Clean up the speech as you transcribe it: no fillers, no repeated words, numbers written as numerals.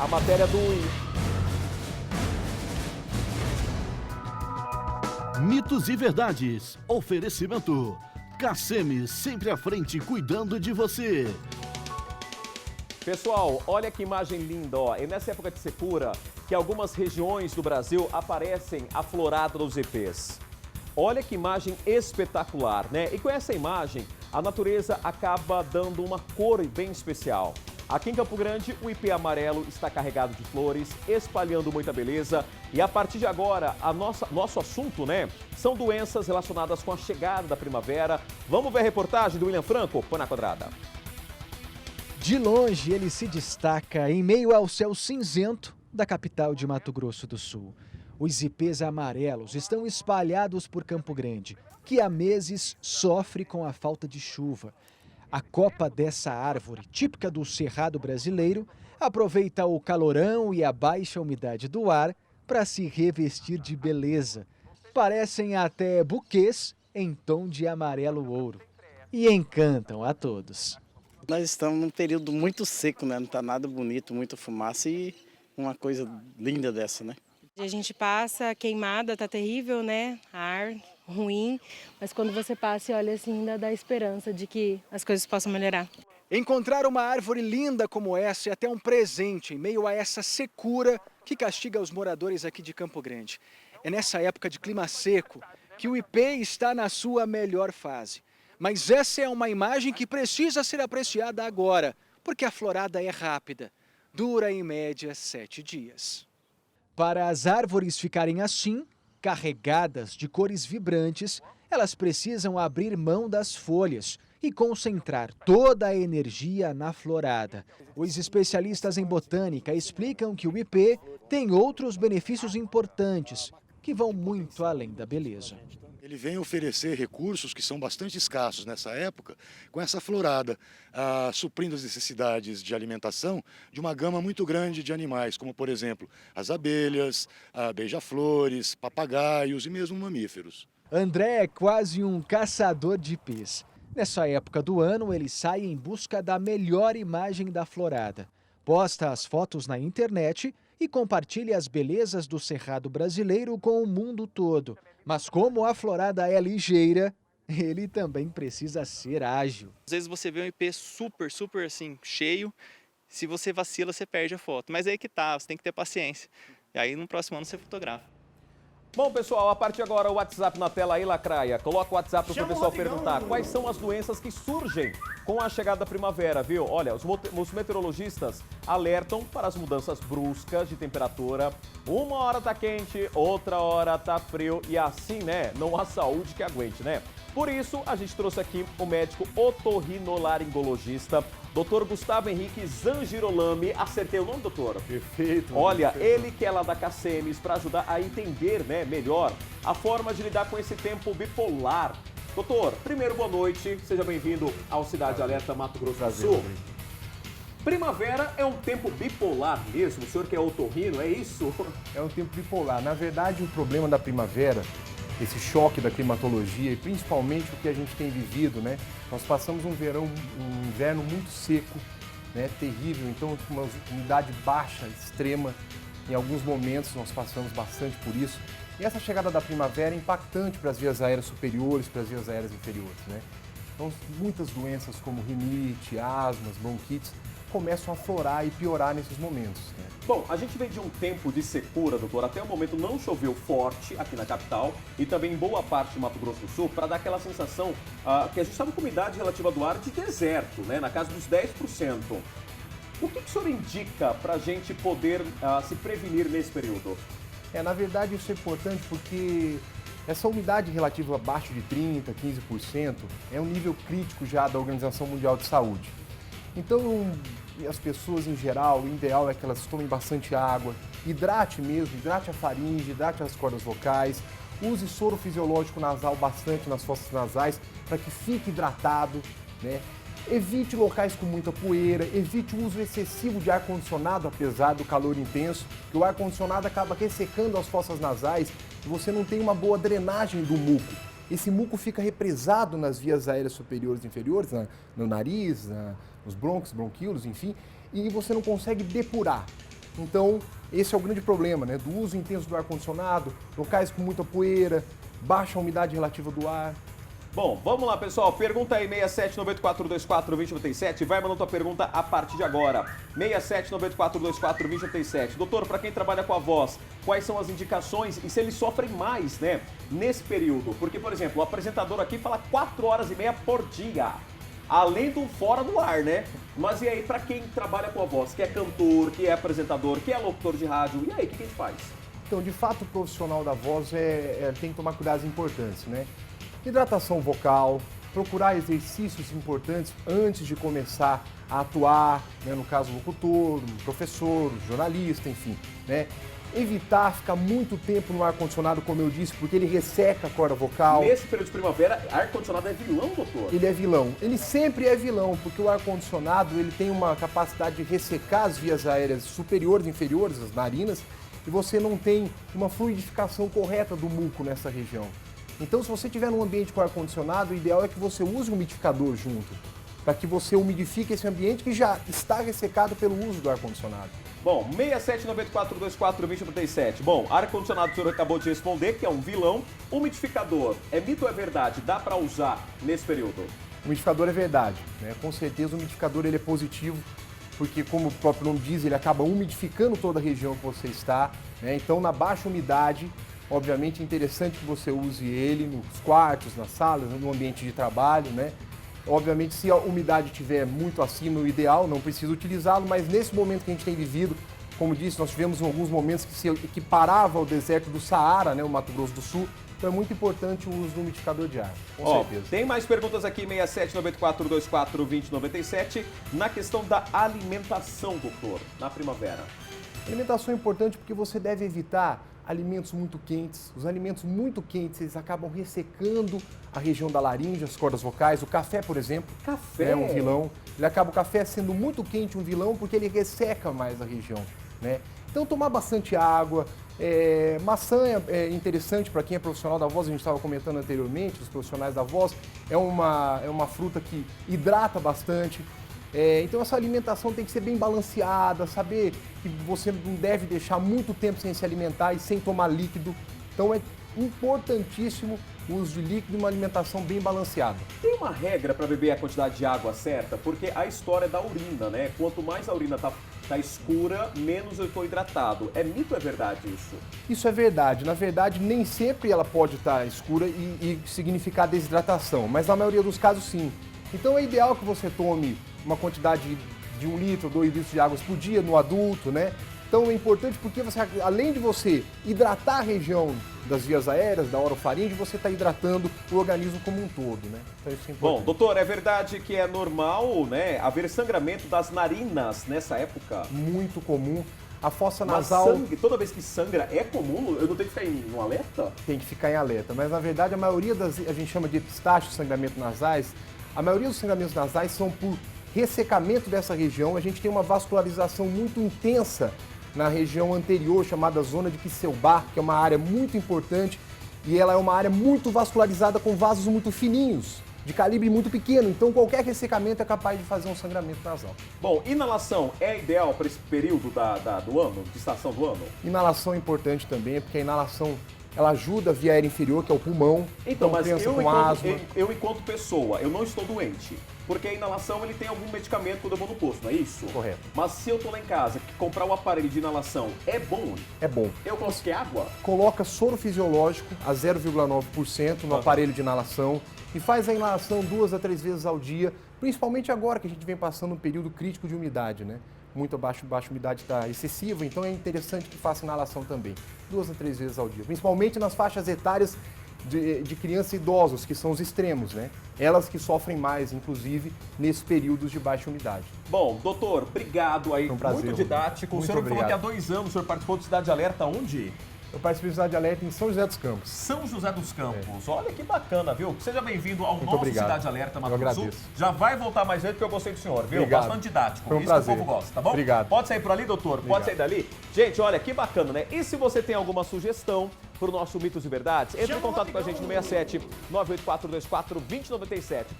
a matéria do... Mitos e verdades. Oferecimento. Cassemi, sempre à frente, cuidando de você. Pessoal, olha que imagem linda, ó. É nessa época de secura que algumas regiões do Brasil aparecem afloradas nos ipês. Olha que imagem espetacular, né? E com essa imagem, a natureza acaba dando uma cor bem especial. Aqui em Campo Grande, o ipê amarelo está carregado de flores, espalhando muita beleza. E a partir de agora, nosso assunto, né, são doenças relacionadas com a chegada da primavera. Vamos ver a reportagem do William Franco? Põe na quadrada. De longe, ele se destaca em meio ao céu cinzento da capital de Mato Grosso do Sul. Os ipês amarelos estão espalhados por Campo Grande, que há meses sofre com a falta de chuva. A copa dessa árvore, típica do Cerrado brasileiro, aproveita o calorão e a baixa umidade do ar para se revestir de beleza. Parecem até buquês em tom de amarelo-ouro. E encantam a todos. Nós estamos num período muito seco, né? Não está nada bonito, muita fumaça e uma coisa linda dessa, né? A gente passa, queimada, tá terrível, né? Ar ruim, mas quando você passa e olha assim, ainda dá esperança de que as coisas possam melhorar. Encontrar uma árvore linda como essa é até um presente em meio a essa secura que castiga os moradores aqui de Campo Grande. É nessa época de clima seco que o ipê está na sua melhor fase. Mas essa é uma imagem que precisa ser apreciada agora, porque a florada é rápida. Dura em média 7 dias. Para as árvores ficarem assim, carregadas de cores vibrantes, elas precisam abrir mão das folhas e concentrar toda a energia na florada. Os especialistas em botânica explicam que o ipê tem outros benefícios importantes, que vão muito além da beleza. Ele vem oferecer recursos que são bastante escassos nessa época, com essa florada, suprindo as necessidades de alimentação de uma gama muito grande de animais, como, por exemplo, as abelhas, beija-flores, papagaios e mesmo mamíferos. André é quase um caçador de ipês. Nessa época do ano, ele sai em busca da melhor imagem da florada. Posta as fotos na internet e compartilha as belezas do Cerrado brasileiro com o mundo todo. Mas como a florada é ligeira, ele também precisa ser ágil. Às vezes você vê um ipê super assim, cheio, se você vacila você perde a foto. Mas aí que tá, você tem que ter paciência. E aí no próximo ano você fotografa. Bom, pessoal, a partir de agora o WhatsApp na tela aí, Lacraia. Coloca o WhatsApp para o pessoal perguntar quais são as doenças que surgem com a chegada da primavera, viu? Olha, os meteorologistas alertam para as mudanças bruscas de temperatura. Uma hora tá quente, outra hora tá frio e assim, né? Não há saúde que aguente, né? Por isso, a gente trouxe aqui o médico otorrinolaringologista, Dr. Gustavo Henrique Zangirolami. Acertei o nome, doutor? Perfeito. Olha, ele que é lá da Cassemes para ajudar a entender, né, melhor a forma de lidar com esse tempo bipolar. Doutor, primeiro, boa noite. Seja bem-vindo ao Cidade Alerta Mato Grosso do Sul. Primavera é um tempo bipolar mesmo? O senhor que é otorrino, é isso? É um tempo bipolar. Na verdade, o problema da primavera, esse choque da climatologia e principalmente o que a gente tem vivido, né? Nós passamos um inverno muito seco, né? Terrível, então uma umidade baixa, extrema. Em alguns momentos nós passamos bastante por isso. E essa chegada da primavera é impactante para as vias aéreas superiores, para as vias aéreas inferiores, né? Então muitas doenças como rinite, asmas, bronquites começam a aflorar e piorar nesses momentos, né? Bom, a gente vem de um tempo de secura, doutor. Até o momento não choveu forte aqui na capital e também em boa parte de Mato Grosso do Sul, para dar aquela sensação que a gente estava com umidade relativa do ar de deserto, né? Na casa dos 10%. O que o senhor indica para a gente poder se prevenir nesse período? Na verdade isso é importante porque essa umidade relativa abaixo de 30%, 15% é um nível crítico já da Organização Mundial de Saúde. Então, as pessoas em geral, o ideal é que elas tomem bastante água, hidrate mesmo, hidrate a faringe, hidrate as cordas vocais, use soro fisiológico nasal bastante nas fossas nasais para que fique hidratado, né? Evite locais com muita poeira, evite o uso excessivo de ar-condicionado, apesar do calor intenso, que o ar-condicionado acaba ressecando as fossas nasais e você não tem uma boa drenagem do muco. Esse muco fica represado nas vias aéreas superiores e inferiores, no nariz, nos brônquios, bronquíolos, enfim, e você não consegue depurar. Então, esse é o grande problema, né? Do uso intenso do ar-condicionado, locais com muita poeira, baixa umidade relativa do ar. Bom, vamos lá, pessoal. Pergunta aí, 6794242097. Vai mandando tua pergunta a partir de agora. 6794242097. Doutor, para quem trabalha com a voz, quais são as indicações e se eles sofrem mais, né, nesse período? Porque, por exemplo, o apresentador aqui fala 4h30 por dia. Além do fora do ar, né? Mas e aí, para quem trabalha com a voz, que é cantor, que é apresentador, que é locutor de rádio, e aí, o que a gente faz? Então, de fato, o profissional da voz tem que tomar cuidados importantes, né? Hidratação vocal, procurar exercícios importantes antes de começar a atuar, né? No caso, locutor, professor, jornalista, enfim, né? Evitar ficar muito tempo no ar-condicionado, como eu disse, porque ele resseca a corda vocal. Nesse período de primavera, ar-condicionado é vilão, doutor? Ele é vilão. Ele sempre é vilão, porque o ar-condicionado ele tem uma capacidade de ressecar as vias aéreas superiores e inferiores, as narinas, e você não tem uma fluidificação correta do muco nessa região. Então, se você estiver num ambiente com ar-condicionado, o ideal é que você use um umidificador junto, para que você umidifique esse ambiente que já está ressecado pelo uso do ar-condicionado. Bom, 6794242097. Bom, ar-condicionado o senhor acabou de responder, que é um vilão. Umidificador, é mito ou é verdade? Dá para usar nesse período? O umidificador é verdade, né? Com certeza o umidificador ele é positivo, porque como o próprio nome diz, ele acaba umidificando toda a região que você está, né? Então, na baixa umidade, obviamente é interessante que você use ele nos quartos, nas salas, no ambiente de trabalho, né? Obviamente, se a umidade estiver muito acima, o ideal, não precisa utilizá-lo, mas nesse momento que a gente tem vivido, como disse, nós tivemos alguns momentos que se equiparava ao deserto do Saara, né, o Mato Grosso do Sul, então é muito importante o uso do umidificador de ar, com certeza. Tem mais perguntas aqui, 6794242097, na questão da alimentação, doutor, na primavera. Alimentação é importante porque você deve evitar alimentos muito quentes. Os alimentos muito quentes, eles acabam ressecando a região da laringe, as cordas vocais. O café, por exemplo, Café é um vilão. O café sendo muito quente, um vilão, porque ele resseca mais a região, né? Então, tomar bastante água. Maçã é interessante para quem é profissional da voz, a gente estava comentando anteriormente, os profissionais da voz. É uma fruta que hidrata bastante. Então essa alimentação tem que ser bem balanceada, saber que você não deve deixar muito tempo sem se alimentar e sem tomar líquido. Então é importantíssimo o uso de líquido e uma alimentação bem balanceada. Tem uma regra para beber a quantidade de água certa? Porque a história é da urina, né? Quanto mais a urina tá escura, menos eu estou hidratado. É mito ou é verdade isso? Isso é verdade. Na verdade, nem sempre ela pode estar escura e significar desidratação, mas na maioria dos casos sim. Então é ideal que você tome uma quantidade de 1 litro, 2 litros de água por dia no adulto, né? Então é importante porque você, além de você hidratar a região das vias aéreas, da orofaringe, você está hidratando o organismo como um todo, né? Então isso é importante. Bom, doutor, é verdade que é normal, né, haver sangramento das narinas nessa época? Muito comum. A fossa Mas nasal toda vez que sangra é comum? Eu não tenho que ficar em um alerta? tem que ficar em alerta, mas na verdade a maioria a gente chama de epistáxio, sangramento nasais, a maioria dos sangramentos nasais são por ressecamento dessa região. A gente tem uma vascularização muito intensa na região anterior, chamada zona de Quisselbach, que é uma área muito importante e ela é uma área muito vascularizada com vasos muito fininhos, de calibre muito pequeno. Então qualquer ressecamento é capaz de fazer um sangramento nasal. Bom, inalação é ideal para esse período do ano, de estação do ano? Inalação é importante também, porque a inalação ela ajuda a via aérea inferior, que é o pulmão. Então, mas criança eu com asma. enquanto pessoa, eu não estou doente. Porque a inalação, ele tem algum medicamento quando eu vou no posto, não é isso? Correto. Mas se eu tô lá em casa, comprar um aparelho de inalação é bom? É bom. Eu coloco que água? Coloca soro fisiológico a 0,9% no aparelho de inalação e faz a inalação 2 a 3 vezes ao dia, principalmente agora que a gente vem passando um período crítico de umidade, né? Muito baixa umidade está excessiva, então é interessante que faça inalação também, 2 a 3 vezes ao dia, principalmente nas faixas etárias de crianças e idosos, que são os extremos, né? Elas que sofrem mais, inclusive, nesses períodos de baixa umidade. Bom, doutor, obrigado aí, Foi um prazer, muito didático. muito O senhor falou que há obrigado. 2 anos o senhor participou do Cidade Alerta, onde? Eu participei do Cidade Alerta em São José dos Campos. São José dos Campos. Olha que bacana, viu? Seja bem-vindo ao nosso obrigado. Cidade Alerta Mato Eu Grosso do Sul. agradeço. Já vai voltar mais vezes porque eu gostei do senhor, viu? Obrigado. Bastante didático. Foi um Isso prazer. que o povo gosta, tá bom? Obrigado. Pode sair por ali, doutor? Pode Obrigado. sair dali? Gente, olha que bacana, né? E se você tem alguma sugestão pro nosso Mitos e Verdades, entre em contato com a gente no 67 98424 2097.